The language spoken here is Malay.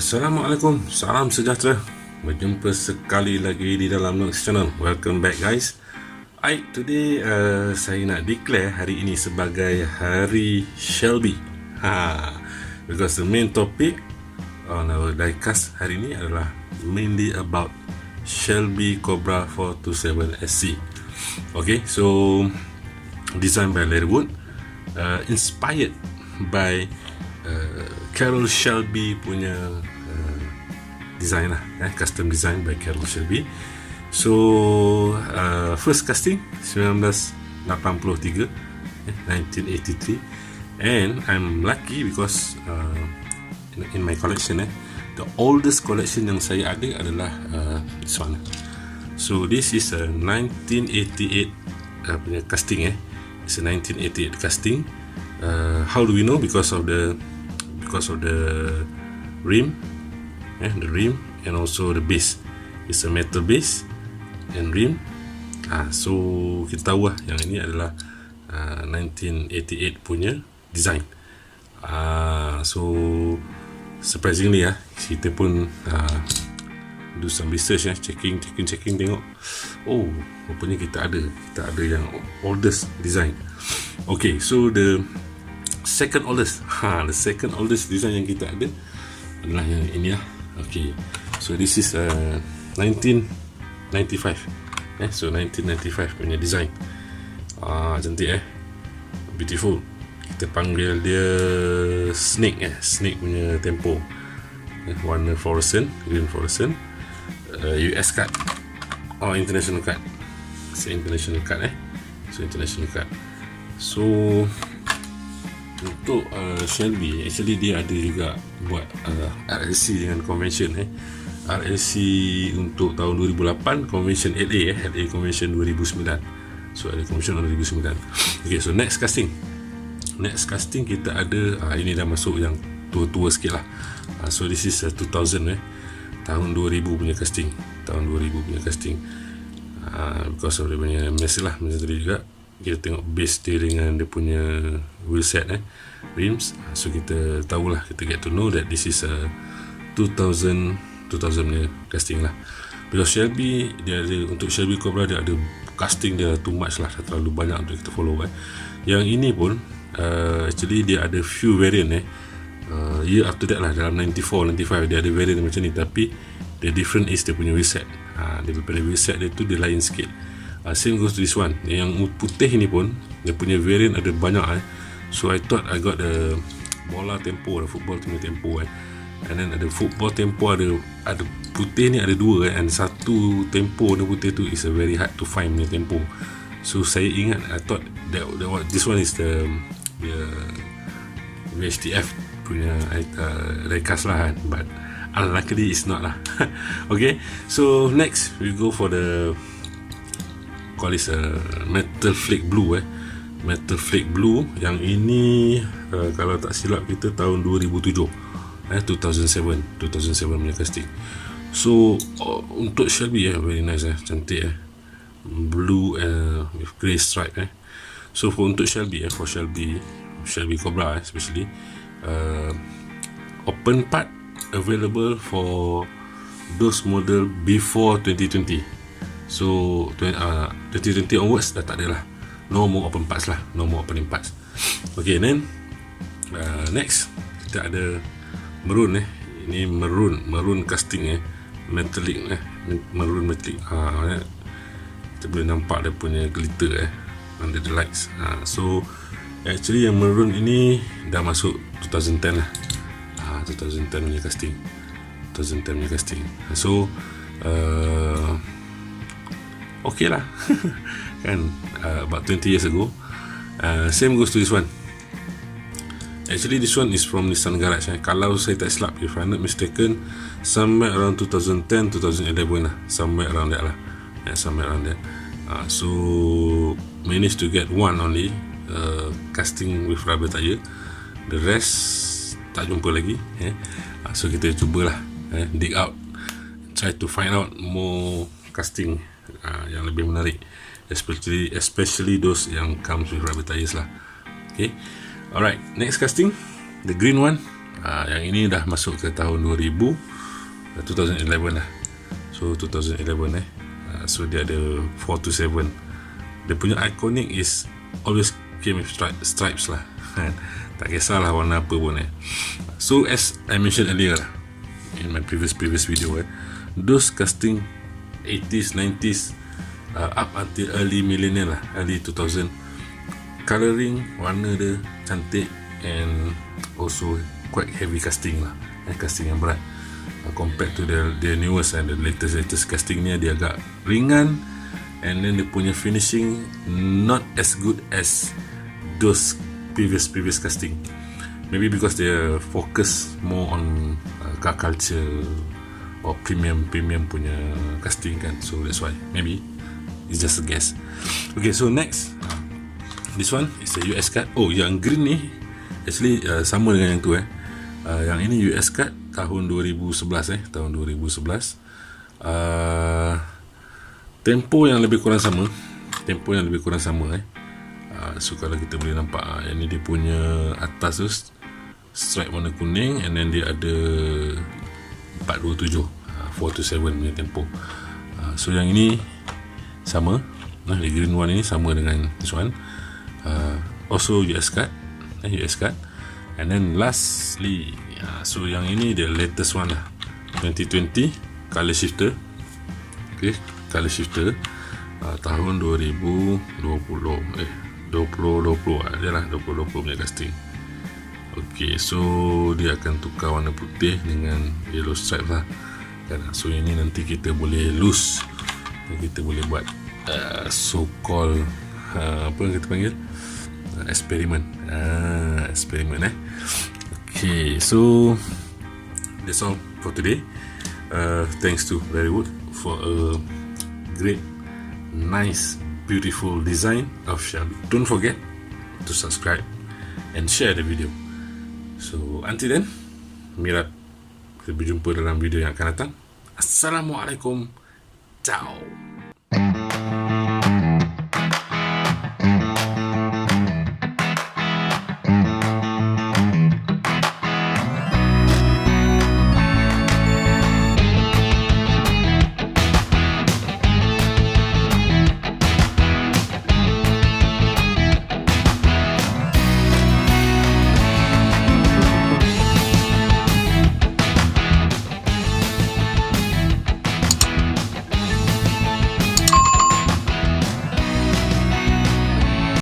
Assalamualaikum, salam sejahtera. Berjumpa sekali lagi di dalam Noxs channel. Welcome back guys. Today saya nak declare hari ini sebagai hari Shelby. Because the main topic on our diecast hari ini adalah mainly about Shelby Cobra 427 SC. Okay, so designed by Leatherwood, inspired by Carroll Shelby punya design lah, custom design by Carroll Shelby. So first casting 1983, 1983, and I'm lucky because in my collection, the oldest collection yang saya ada adalah this one. So this is a 1988 punya casting. It's a 1988 casting. How do we know? Because of the rim, the rim, and also the base. It's a metal base and rim. So kita tahu lah yang ini adalah 1988 punya design. So surprisingly kita pun do some research, checking tengok. Oh, rupanya kita ada yang oldest design. Okay, so the second oldest design yang kita ada adalah yang ini lah. Okay, so this is 1995. So 1995 punya design. Cantik beautiful. Kita panggil dia snake punya tempo. Warna fluorescent, green fluorescent. US card or international card. International card. So international card. So untuk Shelby, actually dia ada juga buat RLC dengan convention. RLC untuk tahun 2008, convention LA convention 2009. So ada convention 2009. Okay, so next casting kita ada ini dah masuk yang tua-tua sikit lah. So this is 2000, tahun 2000 punya casting. Because of dia punya mesin lah, macam tadi juga kita tengok base dia dengan dia punya wheel set, rims. So kita tahulah, kita get to know that this is a 2000 punya casting lah. Because Shelby, dia ada, untuk Shelby Cobra dia ada casting dia too much lah, terlalu banyak untuk kita follow. Yang ini pun actually dia ada few variant. Year after that lah, dalam 94, 95 dia ada variant macam ni, tapi the different is dia punya wheel set. Daripada wheel set dia tu dia lain sikit. Same goes to this one. Yang putih ni pun dia punya variant ada banyak. So I thought I got the bola tempo, the football punya tempo, and then ada football tempo, ada putih ni ada dua, and satu tempo ni putih tu is a very hard to find punya tempo. So saya ingat, I thought that this one is the VHTF punya diecast lah, but unluckily it's not lah. Okay, so next we go for the call this metal flake blue. Metal flake blue yang ini kalau tak silap kita tahun 2007, 2007 punya casting. So untuk Shelby very nice, cantik, blue with grey stripe. So untuk Shelby, for Shelby Cobra especially, open part available for those model before 2020. So 2020 onwards dah tak ada lah, no more open parts lah, no more opening parts. Okay, then next kita ada maroon. Ini maroon casting, metallic, maroon metallic. Kita boleh nampak dia punya glitter under the lights. So actually yang maroon ini dah masuk 2010 lah. 2010 punya casting. So okay lah. Kan, about 20 years ago. Same goes to this one. Actually this one is from Nissan Garage. Kalau saya tak silap, if I'm not mistaken, somewhere around 2010, 2011 lah, somewhere around that lah. So managed to get one only casting with rubber tire. The rest tak jumpa lagi. So kita cubalah dig out, try to find out more casting yang lebih menarik, especially those yang comes with rubber tires lah. Okay, alright, next casting, the green one. Yang ini dah masuk ke tahun 2011 lah. So 2011 so dia ada 4 to 7. Dia punya iconic is always came with stripes lah. Tak kisahlah warna apa pun So as I mentioned earlier lah, in my previous video, those casting 80s, 90s, up until early millennial lah, early 2000, coloring warna dia cantik and also quite heavy casting lah, casting yang berat. Compared to the newest and the latest casting ni, dia agak ringan, and then dia punya finishing not as good as those previous casting. Maybe because they focus more on car culture or premium punya casting kan, so that's why. Maybe it's just a guess. Okay, so next, this one is a US card. Oh, yang green ni actually sama dengan yang tu yang ini US card tahun 2011 tahun 2011. Tempo yang lebih kurang sama. So kalau kita boleh nampak, yang ni dia punya atas tu stripe warna kuning, and then dia ada 427, 4 to 7 punya tempo. So yang ini sama, the green one ini sama dengan this one. Also US card, and then lastly, so yang ini the latest one lah, 2020 color shifter. Okay, color shifter tahun 2020 dia lah, 2020 punya casting. Okay, so dia akan tukar warna putih dengan yellow stripe lah kan. So ini nanti kita boleh loose, kita boleh buat so called apa yang kita panggil, eksperimen. Okay, so that's all for today. Thanks to Verywood for a great, nice, beautiful design of Shelby. Don't forget to subscribe and share the video. So until then, Mirat, kita berjumpa dalam video yang akan datang. Assalamualaikum. Ciao.